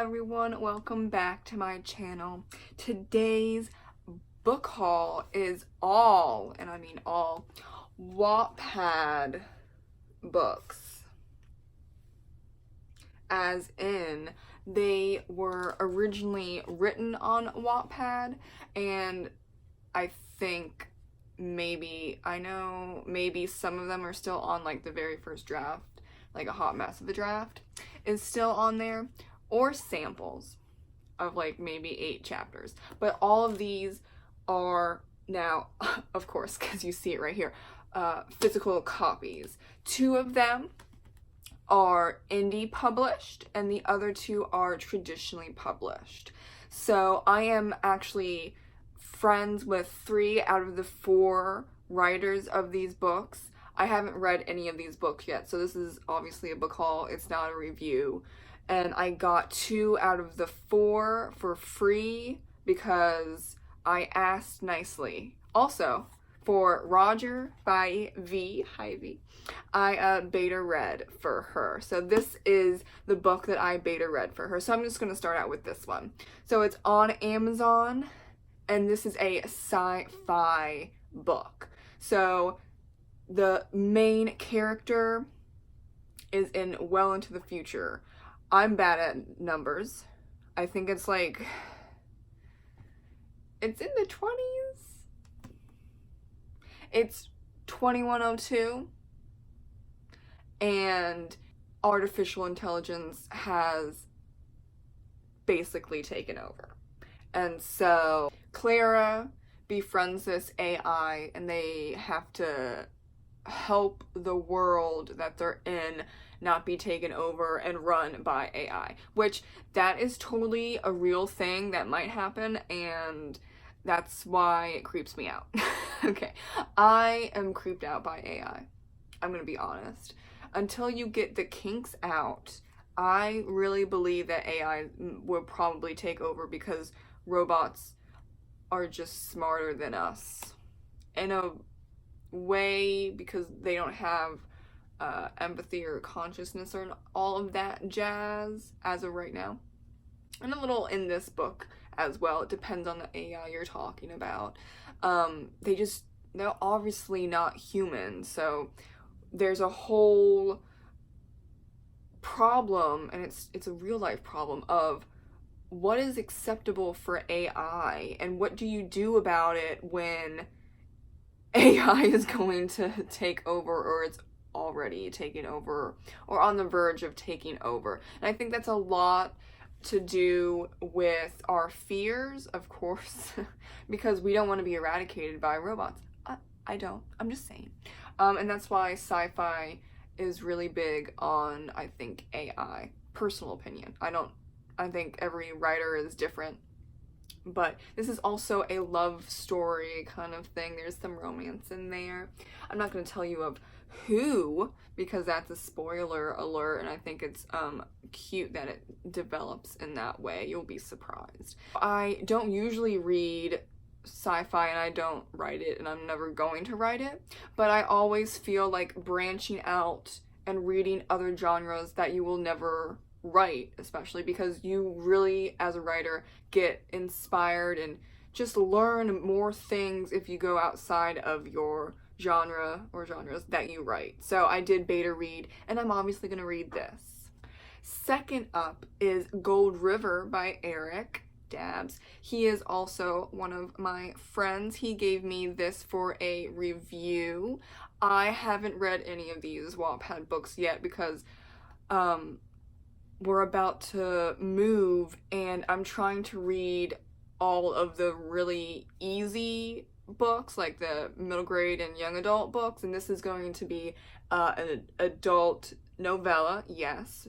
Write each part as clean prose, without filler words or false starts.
everyone, welcome back to my channel. Today's book haul is all, and I mean all, Wattpad books. As in, they were originally written on Wattpad, and I think maybe some of them are still on like the very first draft, like a hot mess of a draft is still on there, or samples of like maybe 8 chapters. But all of these are now, of course, because you see it right here, physical copies. 2 of them are indie published and the other 2 are traditionally published. So I am actually friends with 3 out of the 4 writers of these books. I haven't read any of these books yet, so this is obviously a book haul, it's not a review. And I got 2 out of the 4 for free because I asked nicely. Also, for Roger by V, hi V, I beta read for her. So this is the book that I beta read for her. So I'm just going to start out with this one. So it's on Amazon, and this is a sci-fi book. So the main character is well into the future. I'm bad at numbers. I think it's like, it's in the 20s? It's 2102, and artificial intelligence has basically taken over. And so Clara befriends this AI, and they have to help the world that they're in not be taken over and run by AI, which that is totally a real thing that might happen, and that's why it creeps me out. Okay, I am creeped out by AI. I'm gonna be honest. Until you get the kinks out, I really believe that AI will probably take over because robots are just smarter than us in a way, because they don't have empathy or consciousness or all of that jazz as of right now. And a little in this book as well. It depends on the AI you're talking about. They're obviously not human, so there's a whole problem, and it's a real life problem of what is acceptable for AI and what do you do about it when AI is going to take over, or it's already taken over, or on the verge of taking over. And I think that's a lot to do with our fears, of course, because we don't want to be eradicated by robots. I don't. I'm just saying. And that's why sci-fi is really big on, I think, AI. Personal opinion. I think every writer is different. But this is also a love story kind of thing. There's some romance in there. I'm not going to tell you of who, because that's a spoiler alert, and I think it's cute that it develops in that way. You'll be surprised. I don't usually read sci-fi, and I don't write it, and I'm never going to write it, but I always feel like branching out and reading other genres that you will never write, especially because you really, as a writer, get inspired and just learn more things if you go outside of your genre or genres that you write. So I did beta read, and I'm obviously going to read this. Second up is Gold River by Erik Dabbs. He is also one of my friends. He gave me this for a review. I haven't read any of these Wattpad books yet because we're about to move, and I'm trying to read all of the really easy books, like the middle grade and young adult books, and this is going to be an adult novella, yes,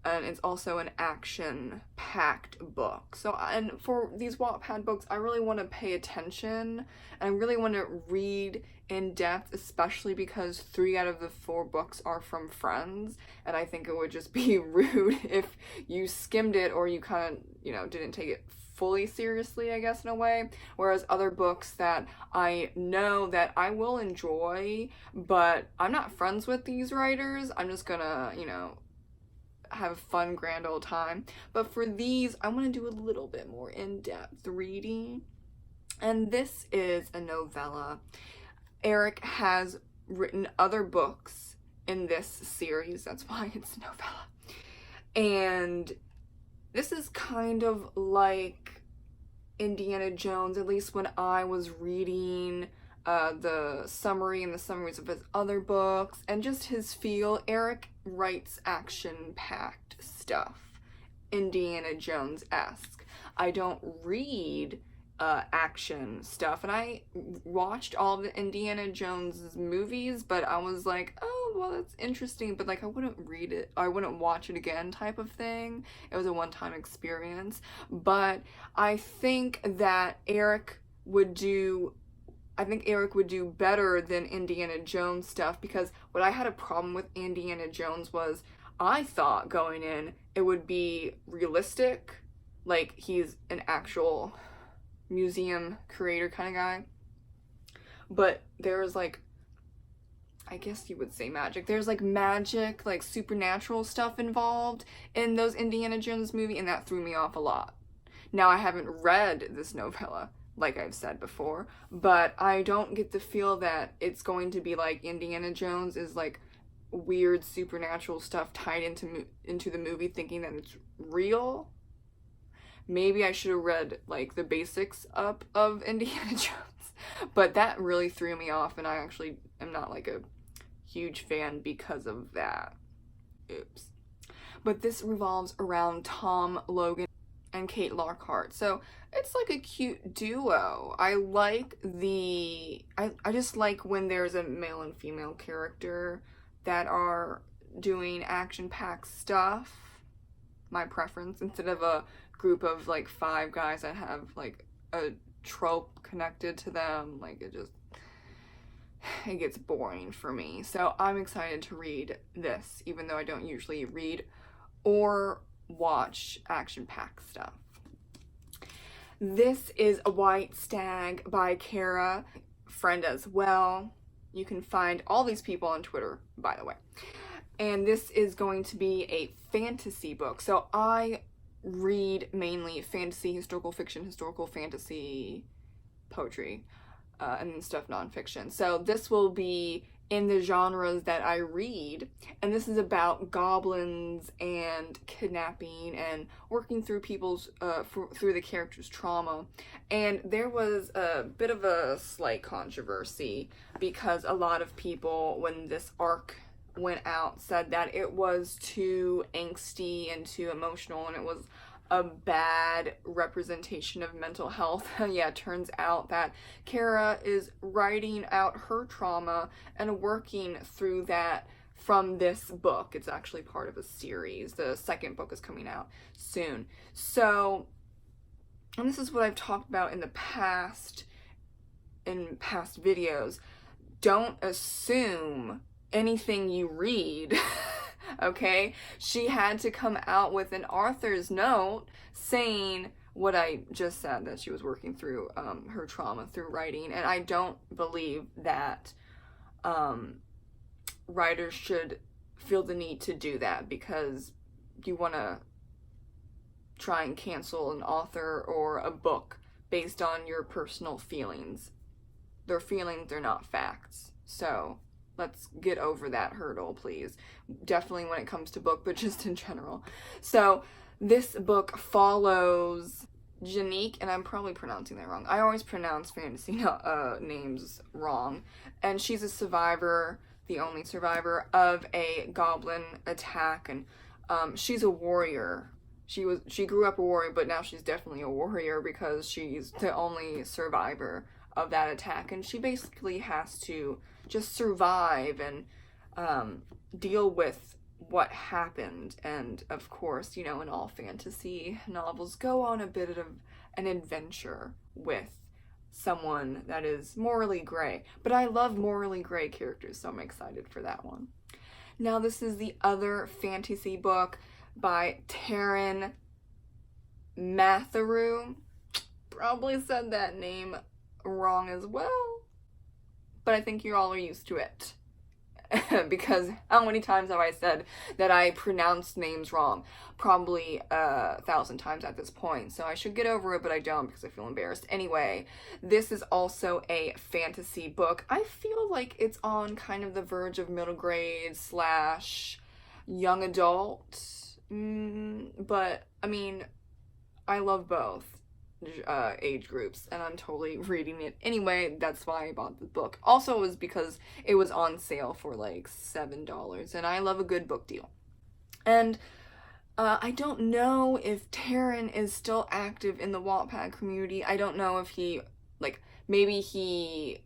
and it's also an action-packed book. So, and for these Wattpad books, I really want to pay attention, and I really want to read in depth, especially because 3 out of the 4 books are from friends, and I think it would just be rude if you skimmed it or you kind of, didn't take it fully seriously, I guess, in a way. Whereas other books that I know that I will enjoy, but I'm not friends with these writers, I'm just gonna, have a fun, grand old time. But for these, I want to do a little bit more in-depth reading. And this is a novella. Erik has written other books in this series. That's why it's a novella. And this is kind of like Indiana Jones, at least when I was reading the summary and the summaries of his other books, and just his feel. Erik writes action-packed stuff, Indiana Jones-esque. I don't read action stuff, and I watched all of the Indiana Jones movies, but I was like, oh, well, that's interesting, but like I wouldn't read it, I wouldn't watch it again type of thing. It was a one-time experience. But I think that Erik would do better than Indiana Jones stuff, because what I had a problem with Indiana Jones was I thought going in it would be realistic, like he's an actual museum creator kind of guy, but there's like, I guess you would say magic. There's like magic, like supernatural stuff involved in those Indiana Jones movie, and that threw me off a lot. Now, I haven't read this novella, like I've said before, but I don't get the feel that it's going to be like Indiana Jones is like weird supernatural stuff tied into the movie, thinking that it's real. Maybe I should have read like the basics up of Indiana Jones, but that really threw me off, and I actually am not like a huge fan because of that. Oops. But this revolves around Tom Logan and Kate Lockhart, so it's like a cute duo. I just like when there's a male and female character that are doing action-packed stuff. My preference, instead of a group of like 5 guys that have like a trope connected to them, like it gets boring for me. So I'm excited to read this, even though I don't usually read or watch action-packed stuff. This is A White Stag by Kara, friend as well. You can find all these people on Twitter, by the way. And this is going to be a fantasy book. So I read mainly fantasy, historical fiction, historical fantasy, poetry, and then stuff nonfiction. So this will be in the genres that I read, and this is about goblins and kidnapping and working through people's through the characters' trauma. And there was a bit of a slight controversy because a lot of people, when this arc went out, said that it was too angsty and too emotional, and it was a bad representation of mental health. Yeah, it turns out that Kara is writing out her trauma and working through that from this book. It's actually part of a series. The second book is coming out soon. So, and this is what I've talked about in the past, in past videos. Don't assume anything you read. Okay, she had to come out with an author's note saying what I just said, that she was working through her trauma through writing. And I don't believe that writers should feel the need to do that because you want to try and cancel an author or a book based on your personal feelings. They're feelings, they're not facts. So let's get over that hurdle, please. Definitely when it comes to book, but just in general. So this book follows Janique, and I'm probably pronouncing that wrong. I always pronounce fantasy names wrong. And she's a survivor, the only survivor of a goblin attack, and she's a warrior. She grew up a warrior, but now she's definitely a warrior because she's the only survivor of that attack, and she basically has to just survive and deal with what happened. And of course, you know, in all fantasy novels, go on a bit of an adventure with someone that is morally gray. But I love morally gray characters, so I'm excited for that one. Now, this is the other fantasy book by Taryn Matheru. Probably said that name wrong as well, but I think you all are used to it. because how many times have I said that I pronounced names wrong? Probably 1,000 times at this point, so I should get over it, but I don't because I feel embarrassed. Anyway, this is also a fantasy book. I feel like it's on kind of the verge of middle grade / young adult, but I mean, I love both age groups, and I'm totally reading it anyway. That's why I bought the book. Also, it was because it was on sale for like $7, and I love a good book deal. And I don't know if Taryn is still active in the Wattpad community. I don't know if he, like, maybe he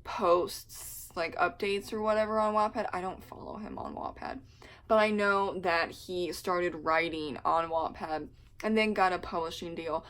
posts like updates or whatever on Wattpad. I don't follow him on Wattpad, but I know that he started writing on Wattpad and then got a publishing deal.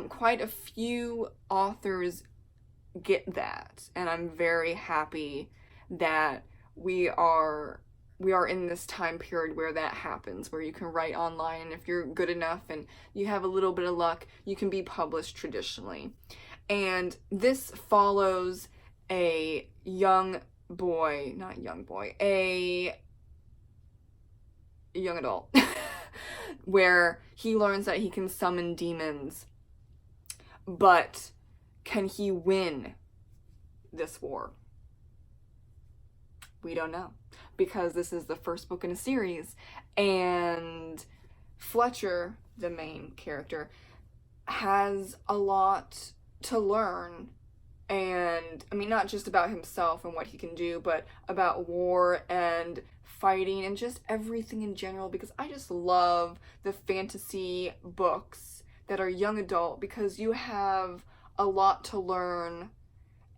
Quite a few authors get that, and I'm very happy that we are in this time period where that happens, where you can write online, and if you're good enough and you have a little bit of luck, you can be published traditionally. And this follows a young adult where he learns that he can summon demons, but can he win this war? We don't know, because this is the first book in a series, and Fletcher, the main character, has a lot to learn, and I mean, not just about himself and what he can do, but about war and fighting and just everything in general, because I just love the fantasy books that are young adult, because you have a lot to learn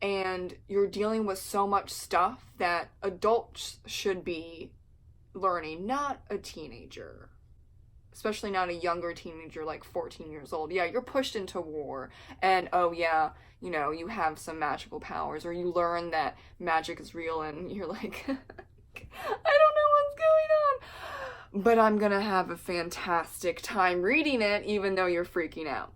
and you're dealing with so much stuff that adults should be learning, not a teenager. Especially not a younger teenager, like 14 years old. Yeah, you're pushed into war, and oh yeah, you know, you have some magical powers, or you learn that magic is real, and you're like, I don't know what's going on, but I'm gonna have a fantastic time reading it, even though you're freaking out.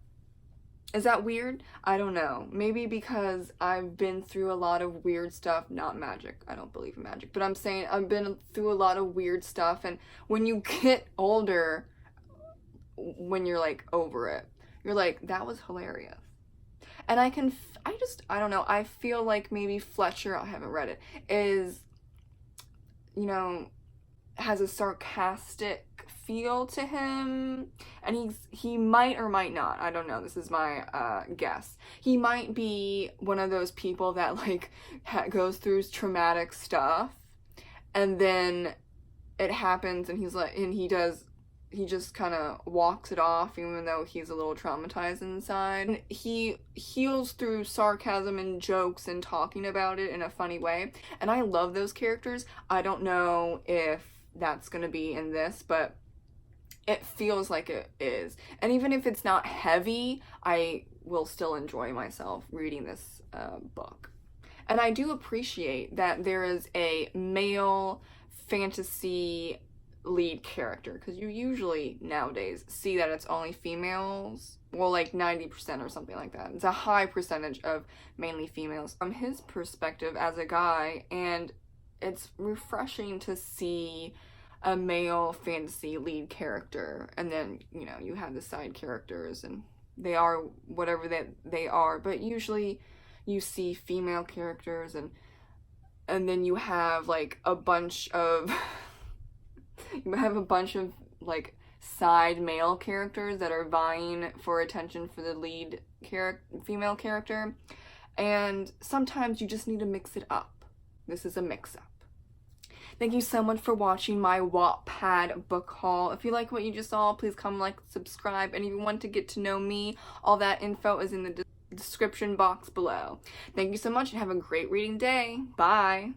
Is that weird? I don't know. Maybe because I've been through a lot of weird stuff. Not magic. I don't believe in magic. But I'm saying I've been through a lot of weird stuff. And when you get older, when you're like over it, you're like, that was hilarious. And I don't know. I feel like maybe Fletcher, I haven't read it, is, you know, has a sarcastic feel to him, and he might or might not, I don't know, this is my guess, he might be one of those people that like goes through traumatic stuff, and then it happens, and he's like, and he just kind of walks it off, even though he's a little traumatized inside. And he heals through sarcasm and jokes and talking about it in a funny way, and I love those characters. I don't know if that's gonna be in this, but it feels like it is. And even if it's not heavy, I will still enjoy myself reading this book. And I do appreciate that there is a male fantasy lead character, because you usually nowadays see that it's only females. Well, like 90% or something like that. It's a high percentage of mainly females from his perspective as a guy, and it's refreshing to see a male fantasy lead character, and then, you know, you have the side characters, and they are whatever that they are, but usually you see female characters, and then you have like a bunch of like side male characters that are vying for attention for the lead female character, and sometimes you just need to mix it up. This is a mix-up. Thank you so much for watching my Wattpad book haul. If you like what you just saw, please comment, like, subscribe, and if you want to get to know me, all that info is in the description box below. Thank you so much, and have a great reading day. Bye!